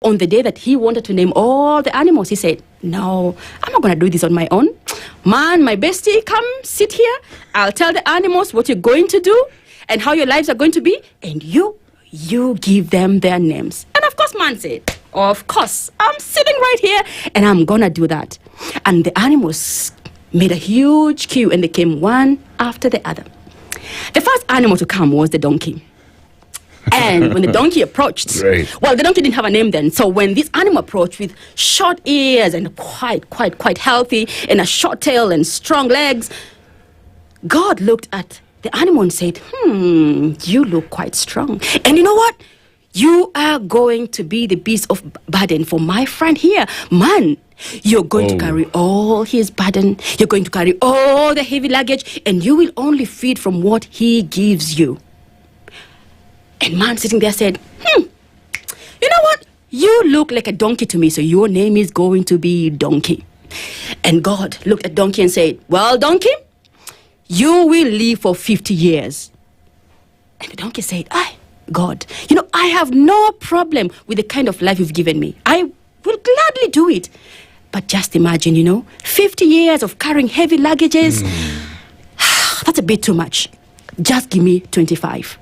On the day that he wanted to name all the animals, he said, no, I'm not going to do this on my own. Man, my bestie, come sit here. I'll tell the animals what you're going to do and how your lives are going to be. And you give them their names. And of course, man said, of course, I'm sitting right here and I'm going to do that. And the animals made a huge queue and they came one after the other. The first animal to come was the donkey. And when the donkey approached, well, the donkey didn't have a name then. So when this animal approached with short ears and quite healthy and a short tail and strong legs, God looked at the animal and said, you look quite strong. And you know what? You are going to be the beast of burden for my friend here. Man, you're going to carry all his burden. You're going to carry all the heavy luggage, and you will only feed from what he gives you. And man sitting there said, you know what? You look like a donkey to me, so your name is going to be Donkey. And God looked at Donkey and said, well, Donkey, you will live for 50 years. And the donkey said, God, I have no problem with the kind of life you've given me. I will gladly do it. But just imagine, 50 years of carrying heavy luggages. That's a bit too much. Just give me 25.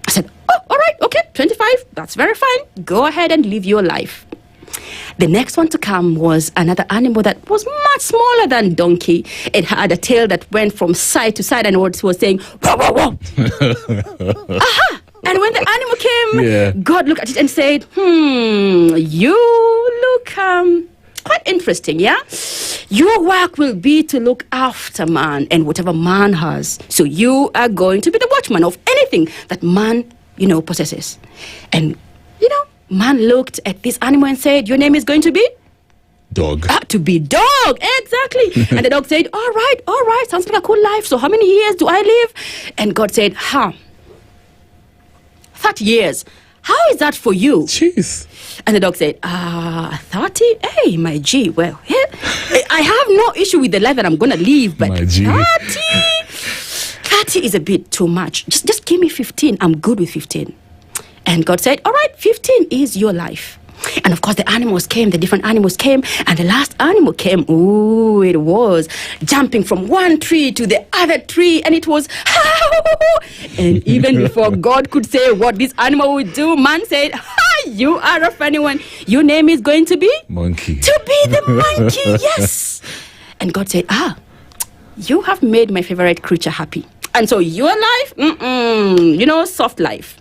I said, all right, okay, 25, that's very fine. Go ahead and live your life. The next one to come was another animal that was much smaller than donkey. It had a tail that went from side to side and it was saying, whoa, whoa, whoa. Aha! And when the animal came, God looked at it and said, you look quite interesting, yeah? Your work will be to look after man and whatever man has. So you are going to be the watchman of anything that man, possesses. And, man looked at this animal and said, your name is going to be? Dog. To be dog, exactly. And the dog said, all right, sounds like a cool life. So how many years do I live? And God said, 30 years. How is that for you? Jeez. And the dog said, 30? Hey, my G, well, I have no issue with the life that I'm going to live, but 30 is a bit too much. Just give me 15. I'm good with 15. And God said, all right, 15 is your life. And of course, the different animals came, and the last animal came. It was jumping from one tree to the other tree, and it was, and even before God could say what this animal would do, man said, you are a funny one. Your name is going to be? Monkey. To be the monkey, yes. And God said, you have made my favorite creature happy. And so your life, soft life.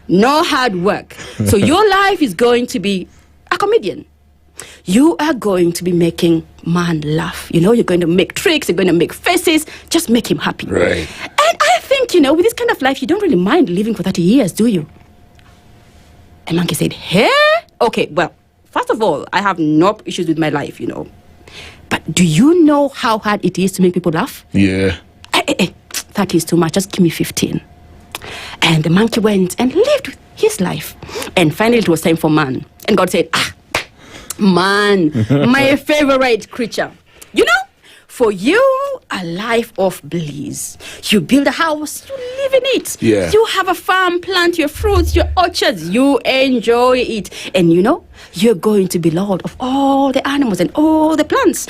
No hard work. So your life is going to be a comedian. You are going to be making man laugh. You're going to make tricks, you're going to make faces, just make him happy. Right. And I think, with this kind of life, you don't really mind living for 30 years, do you? And monkey said, hey? Okay, well, first of all, I have no issues with my life, But do you know how hard it is to make people laugh? Yeah. 30 is too much, just give me 15. And the monkey went and lived his life. And finally, it was time for man. And God said, man, my favorite creature. For you, a life of bliss. You build a house, you live in it. Yeah. You have a farm, plant your fruits, your orchards, you enjoy it. And you're going to be Lord of all the animals and all the plants.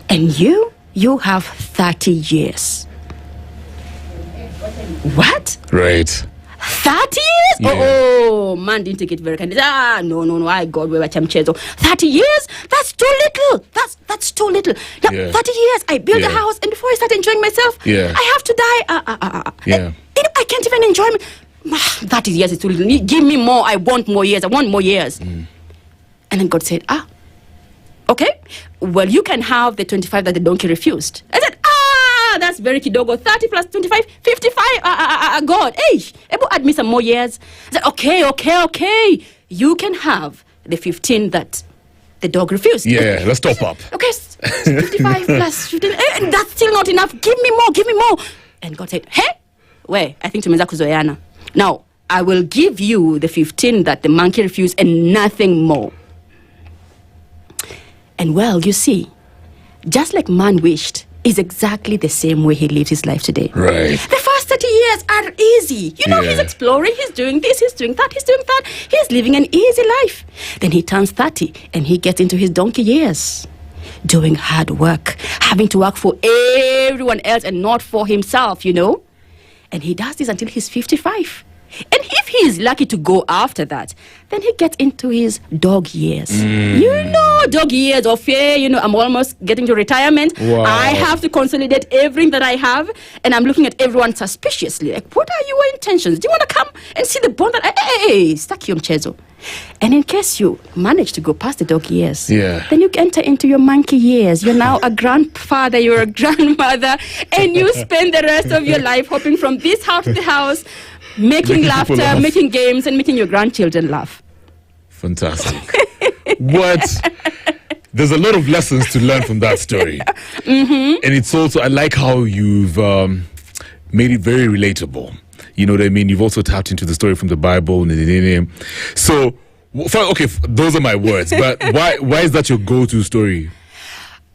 And you have 30 years. What? Right. 30 years? Yeah. Oh, man didn't take it very kindly. No, I got where 30 years? That's too little. That's too little. Now, 30 years, I built a house, and before I start enjoying myself, I have to die. I can't even enjoy me. 30 years is too little. Give me more. I want more years. And then God said, okay, well, you can have the 25 that the donkey refused. I said, that's very kidogo. 30 plus 25, 55. God, add me some more years. I said, okay. You can have the 15 that the dog refused. Yeah, let's top up. Okay, 55 plus 15. And that's still not enough. Give me more. And God said, I think tumeza kuzoeana. Now, I will give you the 15 that the monkey refused and nothing more. And well, you see, just like man wished, is exactly the same way he lives his life today. Right. The first 30 years, years are easy. You know, he's exploring, he's doing this, he's doing that, he's doing that. He's living an easy life. Then he turns 30 and he gets into his donkey years. Doing hard work, having to work for everyone else and not for himself, you know. And he does this until he's 55. And if he is lucky to go after that, then he gets into his dog years. You know, dog years of fear, you know, I'm almost getting to retirement. Wow. I have to consolidate everything that I have. And I'm looking at everyone suspiciously. Like, what are your intentions? Do you want to come and see the bond that hey, stuck you on Chezo? And in case you manage to go past the dog years, then you enter into your monkey years. You're now a grandfather, you're a grandmother, and you spend the rest of your life hopping from this house to the house, making laughter, making games, and making your grandchildren laugh. Fantastic. What? There's a lot of lessons to learn from that story. And it's also, I like how you've made it very relatable. You know what I mean? You've also tapped into the story from the Bible. So, okay, those are my words. But why is that your go-to story?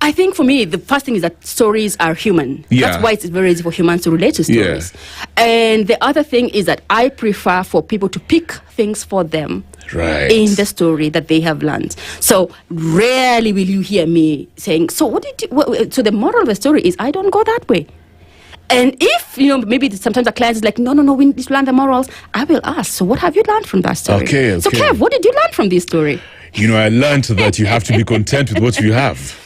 I think for me, the first thing is that stories are human. That's why it's very easy for humans to relate to stories. And the other thing is that I prefer for people to pick things for them in the story that they have learned. So rarely will you hear me saying, so what did you, so the moral of the story is, I don't go that way. And if, you know, maybe sometimes a client is like, no, we need to learn the morals, I will ask, so what have you learned from that story? Okay. So Kev, what did you learn from this story? You know, I learned that you have to be content with what you have.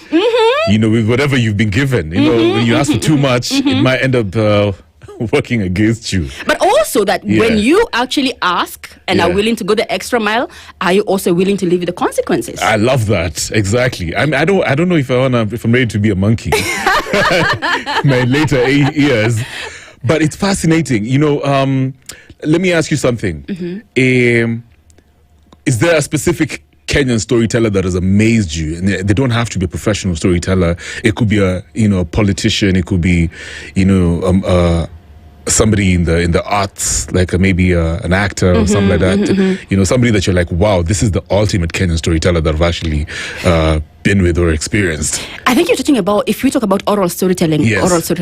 You know, with whatever you've been given. You know, when you ask for too much, it might end up working against you. But also that when you actually ask and are willing to go the extra mile, are you also willing to live with the consequences? I love that. Exactly. I mean, I don't know if I'm ready to be a monkey. My later years. But it's fascinating. You know, let me ask you something. Is there a specific Kenyan storyteller that has amazed you? And they don't have to be a professional storyteller. It could be a politician. It could be, somebody in the arts, like maybe an actor or something like that. You know, somebody that you're like, wow, this is the ultimate Kenyan storyteller that I've actually been with or experienced. I think you're talking about, if we talk about oral storytelling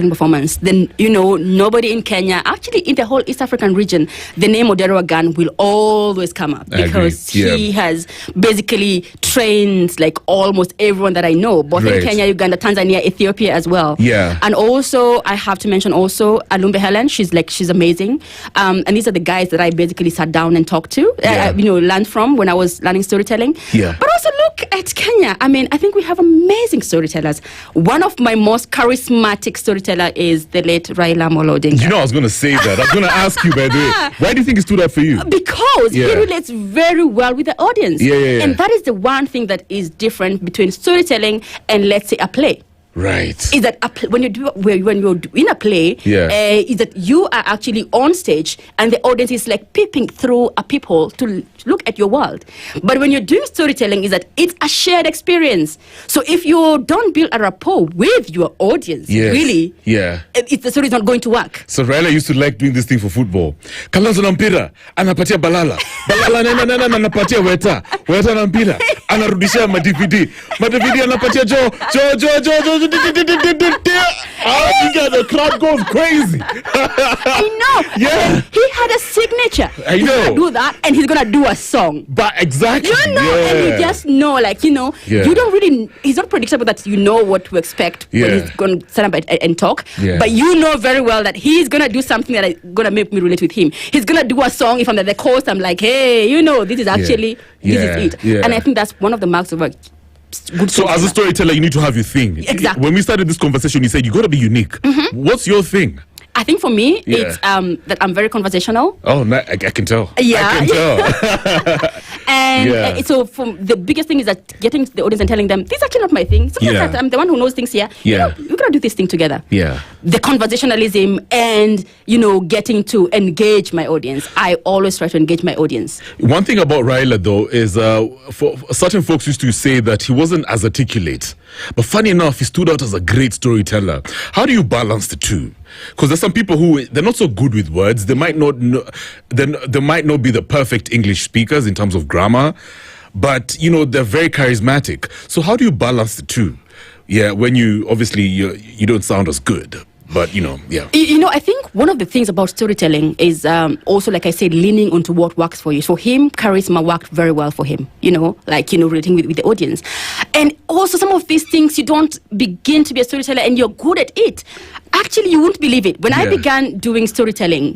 performance, then, you know, nobody in Kenya, actually in the whole East African region, the name Odero Agan will always come up because he has basically trained like almost everyone that I know, both in Kenya, Uganda, Tanzania, Ethiopia as well. And also, I have to mention also Alumbe Helen. She's amazing. And these are the guys that I basically sat down and talked to, learned from when I was learning storytelling. But also look at Kenya. I mean, I think we have amazing storytellers. One of my most charismatic storyteller is the late Raila Amolo Odinga. You know, I was going to say that. I was going to ask you, by the way, why do you think he stood up for you? Because he relates very well with the audience. And that is the one thing that is different between storytelling and, let's say, a play. Is that when you're in a play, is that you are actually on stage and the audience is like peeping through a peephole to look at your world. But when you're doing storytelling, is that it's a shared experience. So if you don't build a rapport with your audience, really, the story is not going to work. So Raila used to like doing this thing for football. Kalonzo na mpira, anapatia Balala. Balala nena anapatia Weta. Weta na mpira, anarudishia Madividi. Madividi anapatia Jo. The crowd goes crazy. I know. He had a signature. I know. He's gonna do that, and he's gonna do a song. But exactly. You know, and you just know, like, you know, you don't really. He's not predictable that you know what to expect when he's gonna stand up and talk. But you know very well that he's gonna do something that is gonna make me relate with him. He's gonna do a song. If I'm at the coast, I'm like, hey, you know, this is actually this is it. And I think that's one of the marks of a good so as a storyteller, you need to have your thing. Exactly. When we started this conversation, you said you got to be unique. What's your thing? I think for me, it's that I'm very conversational. Oh, I can tell. I can tell. And so the biggest thing is that getting to the audience and telling them, this is actually not my thing. Sometimes I'm the one who knows things here. You know, we're going to do this thing together. The conversationalism and, you know, getting to engage my audience. I always try to engage my audience. One thing about Raila, though, is for certain folks used to say that he wasn't as articulate. But funny enough, he stood out as a great storyteller. How do you balance the two? Because there's some people who, they're not so good with words. They might not know, they might not be the perfect English speakers in terms of grammar, but, you know, they're very charismatic. So how do you balance the two? When you, obviously, you don't sound as good, But, yeah. I think one of the things about storytelling is also, like I said, leaning onto what works for you. So him, charisma worked very well for him, relating with the audience. And also some of these things, you don't begin to be a storyteller and you're good at it. Actually, you won't believe it. When I began doing storytelling,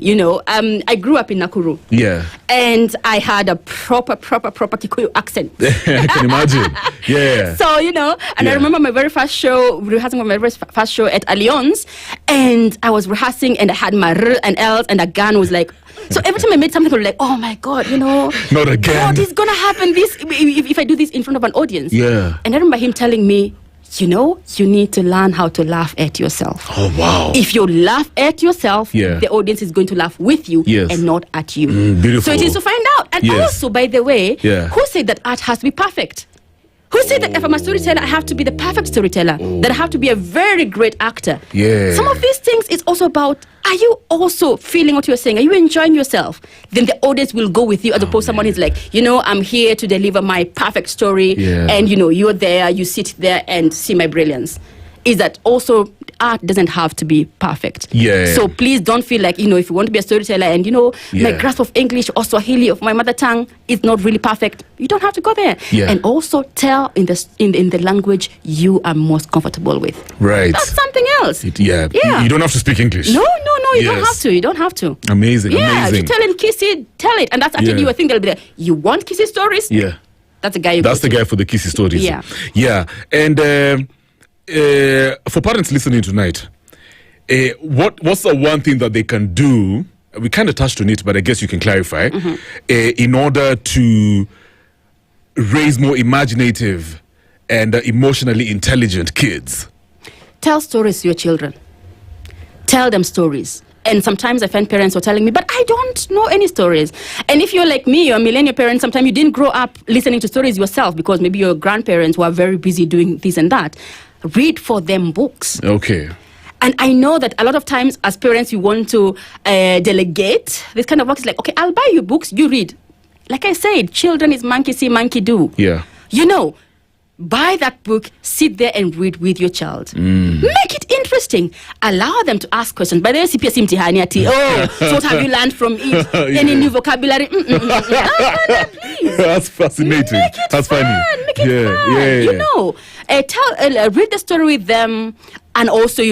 I grew up in Nakuru. Yeah. And I had a proper Kikuyu accent. I can imagine. Yeah. So, I remember my very first show, rehearsing for my very first show at Allianz, and I was rehearsing and I had my R and L's and a gun was like, so every time I made something, I was like, oh my God, Not again. What is going to happen if I do this in front of an audience? Yeah. And I remember him telling me, you need to learn how to laugh at yourself. Oh, wow. If you laugh at yourself, the audience is going to laugh with you and not at you. Beautiful. So it is to find out. And also, by the way, who said that art has to be perfect? Who said that if I'm a storyteller, I have to be the perfect storyteller? That I have to be a very great actor? Yeah. Some of these things is also about, are you also feeling what you're saying? Are you enjoying yourself? Then the audience will go with you as opposed to someone who's like, I'm here to deliver my perfect story. Yeah. And, you're there, you sit there and see my brilliance. Is that also art doesn't have to be perfect. Yeah. So please don't feel like, if you want to be a storyteller and, my grasp of English or Swahili of my mother tongue is not really perfect. You don't have to go there. Yeah. And also tell in the language you are most comfortable with. Right. That's something else. Yeah. You don't have to speak English. No, you don't have to. You don't have to. Amazing. Yeah, if you tell in Kissy, tell it. And that's actually a thing they'll be like, you want Kissy stories? Yeah. That's the guy you That's the guy for the Kissy stories. Yeah. Yeah. And for parents listening tonight, what's the one thing that they can do? We kind of touched on it, but I guess you can clarify, in order to raise more imaginative and emotionally intelligent kids. Tell stories to your children. Tell them stories. And sometimes I find parents are telling me, but I don't know any stories. And if you're like me, you're a millennial parent, sometimes you didn't grow up listening to stories yourself because maybe your grandparents were very busy doing this and that. Read for them books. Okay. And I know that a lot of times as parents, you want to delegate this kind of work. It's like, okay, I'll buy you books, you read. Like I said, children is monkey see, monkey do. Yeah. Buy that book, sit there and read with your child. Make it interesting. Allow them to ask questions. By the way, CPS mtihani ati, so what have you learned from it? Any new vocabulary? Please. That's fascinating. Make it That's fun. funny. Make it fun. Read the story with them. And also,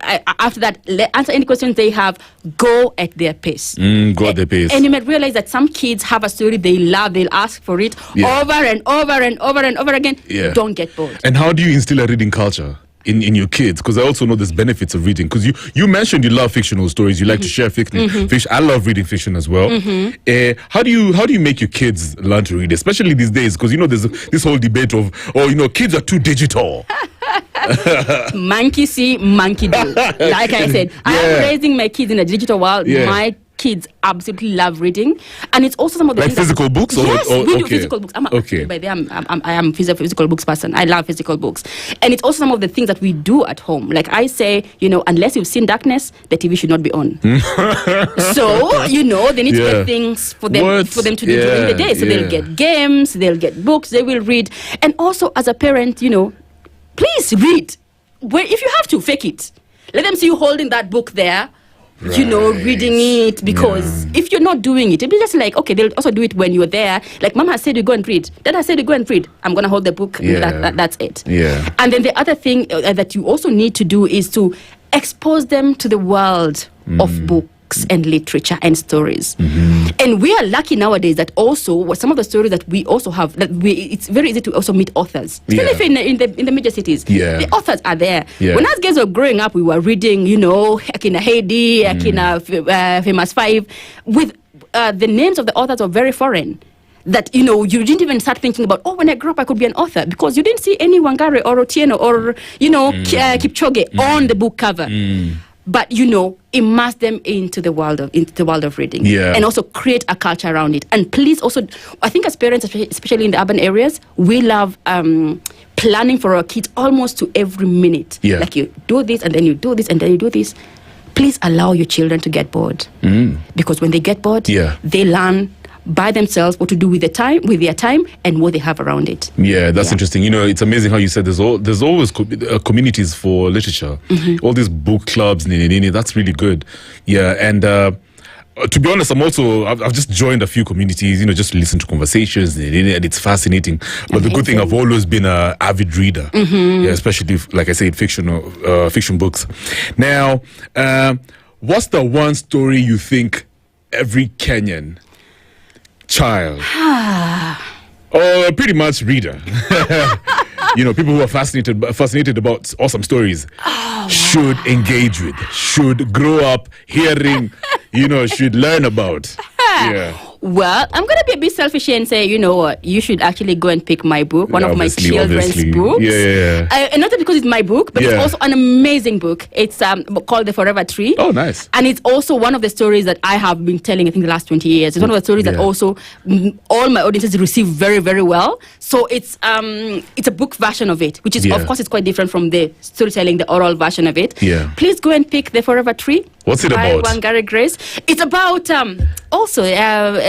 after that, answer any questions they have. Go at their pace. Go at their pace. And you might realize that some kids have a story they love. They'll ask for it over and over and over and over again. Yeah. Don't get bored. And how do you instill a reading culture in your kids? Because I also know there's benefits of reading. Because you mentioned you love fictional stories. You like to share fiction. I love reading fiction as well. How do you make your kids learn to read, especially these days? Because there's this whole debate of kids are too digital. Monkey see, monkey do. Like I said, I am raising my kids in a digital world. My kids absolutely love reading, and it's also some of the like physical books. Yes, we do okay. physical books. By the way, I am a physical books person. I love physical books, and it's also some of the things that we do at home. Like I say, unless you've seen darkness, the TV should not be on. So they need to get things for them to do during the day. So they'll get games, they'll get books, they will read, and also as a parent, please read. If you have to, fake it. Let them see you holding that book there, reading it. Because if you're not doing it, it'll be just like, okay, they'll also do it when you're there. Like, Mom has said you go and read. Dad has said you go and read. I'm going to hold the book. That's it. Yeah. And then the other thing that you also need to do is to expose them to the world of books and literature and stories. And we are lucky nowadays that also some of the stories that we also have, it's very easy to also meet authors, especially in the major cities. The authors are there. When us guys were growing up, we were reading, Akina Heidi, Akina Famous Five, with the names of the authors are very foreign. That you didn't even start thinking about, when I grow up I could be an author, because you didn't see any Wangari or Otieno or Kipchoge on the book cover. But immerse them into the world of reading, and also create a culture around it. And please also, I think as parents, especially in the urban areas, we love planning for our kids almost to every minute. Like you do this and then you do this and then you do this. Please allow your children to get bored, because when they get bored, they learn by themselves what to do with their time and what they have around it. Yeah, that's interesting. It's amazing how you said there's always communities for literature. All these book clubs, that's really good. Yeah, and to be honest, I've just joined a few communities, just to listen to conversations, and it's fascinating. But the good thing, I've always been an avid reader, especially, like I said, fiction books. Now, what's the one story you think every Kenyan child or pretty much reader, people who are fascinated about awesome stories should engage with, should grow up hearing, should learn about? Yeah. Well, I'm going to be a bit selfish here and say, you know what, you should actually go and pick my book, one of my children's books. Yeah. And not because it's my book, but it's also an amazing book. It's called The Forever Tree. Oh, nice. And it's also one of the stories that I have been telling, I think, the last 20 years. It's one of the stories that also all my audiences receive very, very well. So it's a book version of it, which is, of course, it's quite different from the storytelling, the oral version of it. Yeah. Please go and pick The Forever Tree. What's it by about? Wangari Grace. It's about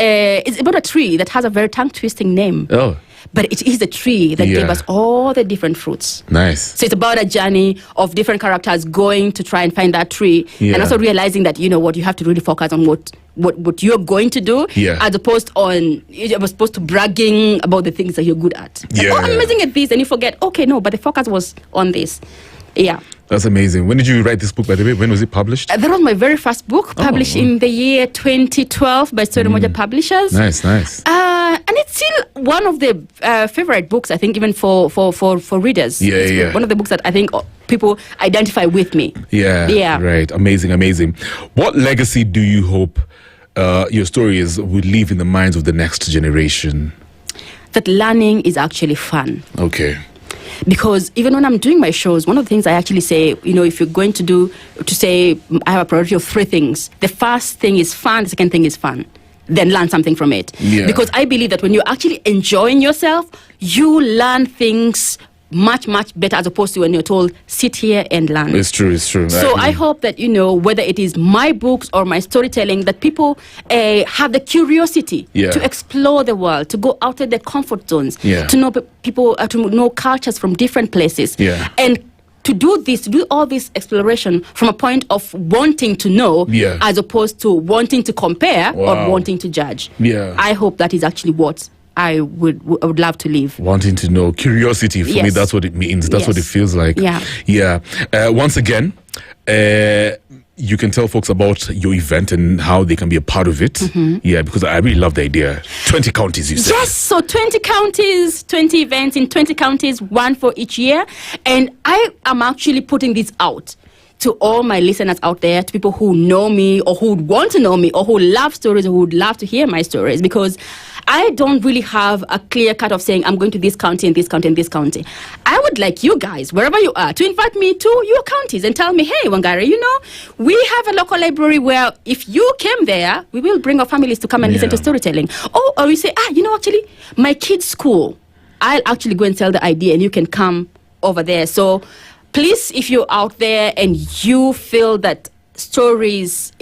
it's about a tree that has a very tongue-twisting name. Oh. But it is a tree that gave us all the different fruits. Nice. So it's about a journey of different characters going to try and find that tree, and also realizing that, you have to really focus on what you're going to do, as opposed to bragging about the things that you're good at. Yeah. I'm amazing at this, and you forget, okay, no, but the focus was on this. Yeah. That's amazing. When did you write this book, by the way? When was it published? That was my very first book, published in the year 2012 by Story Moja Publishers. Nice. And it's still one of the favorite books, I think, even for readers. It's one of the books that I think people identify with me. Yeah. Right. Amazing. What legacy do you hope your stories will leave in the minds of the next generation? That learning is actually fun. Okay. Because even when I'm doing my shows, one of the things I actually say, if you're going to say I have a priority of 3 things. The first thing is fun, the second thing is fun. Then learn something from it. Yeah. Because I believe that when you're actually enjoying yourself, you learn things much, much better as opposed to when you're told, sit here and learn. It's true. So I hope that, whether it is my books or my storytelling, that people have the curiosity to explore the world, to go out of their comfort zones, to know people, to know cultures from different places. And to do all this exploration from a point of wanting to know as opposed to wanting to compare or wanting to judge. I hope that is actually what I would love to live. Wanting to know. Curiosity, for me, that's what it means. That's what it feels like. Once again, you can tell folks about your event and how they can be a part of it. Because I really love the idea. 20 counties, you said. Yes, so 20 counties, 20 events in 20 counties, one for each year. And I am actually putting this out to all my listeners out there, to people who know me or who would want to know me or who love stories or who would love to hear my stories, because I don't really have a clear cut of saying I'm going to this county and this county and this county. I would like you guys, wherever you are, to invite me to your counties and tell me, hey, Wangari, we have a local library where if you came there, we will bring our families to come and listen to storytelling. Or you say, actually, my kids' school, I'll actually go and sell the idea and you can come over there. So please, if you're out there and you feel that stories,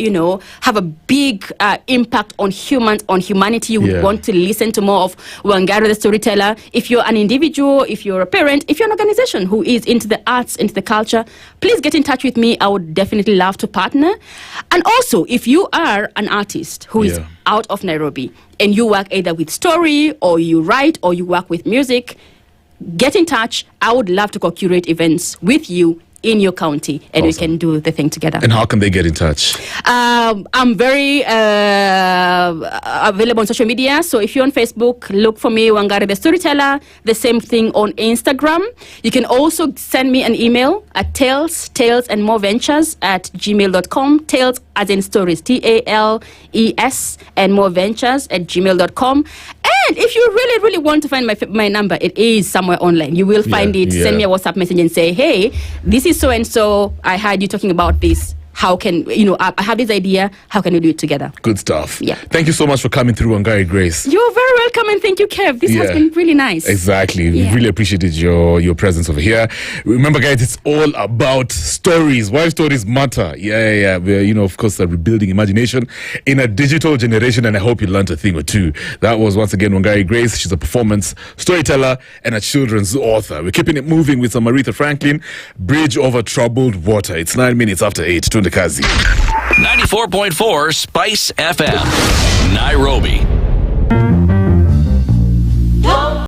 have a big impact on humans, on humanity, you would want to listen to more of Wangari the storyteller. If you're an individual, if you're a parent, if you're an organization who is into the arts, into the culture, please get in touch with me. I would definitely love to partner. And also, if you are an artist who is out of Nairobi and you work either with story or you write or you work with music, get in touch. I would love to co-curate events with you in your county, and we can do the thing together. And how can they get in touch? I'm very available on social media. So if you're on Facebook, look for me, Wangari the Storyteller. The same thing on Instagram. You can also send me an email at tales and more ventures @gmail.com. Tales as in stories, TALES, and more ventures @gmail.com. And if you really, really want to find my number, it is somewhere online. You will find it. Send me a WhatsApp message and say, hey, this is so-and-so. I heard you talking about this. how can, I have this idea, how can we do it together? Good stuff. Yeah. Thank you so much for coming through, Wangari Grace. You're very welcome, and thank you, Kev. This has been really nice. Exactly. We really appreciated your presence over here. Remember, guys, it's all about stories. Why stories matter. Yeah. We're, of course, rebuilding imagination in a digital generation, and I hope you learned a thing or two. That was, once again, Wangari Grace. She's a performance storyteller and a children's author. We're keeping it moving with some Aretha Franklin, Bridge Over Troubled Water. It's 9 minutes after 8. Tunde kazi. 94.4 Spice FM, Nairobi.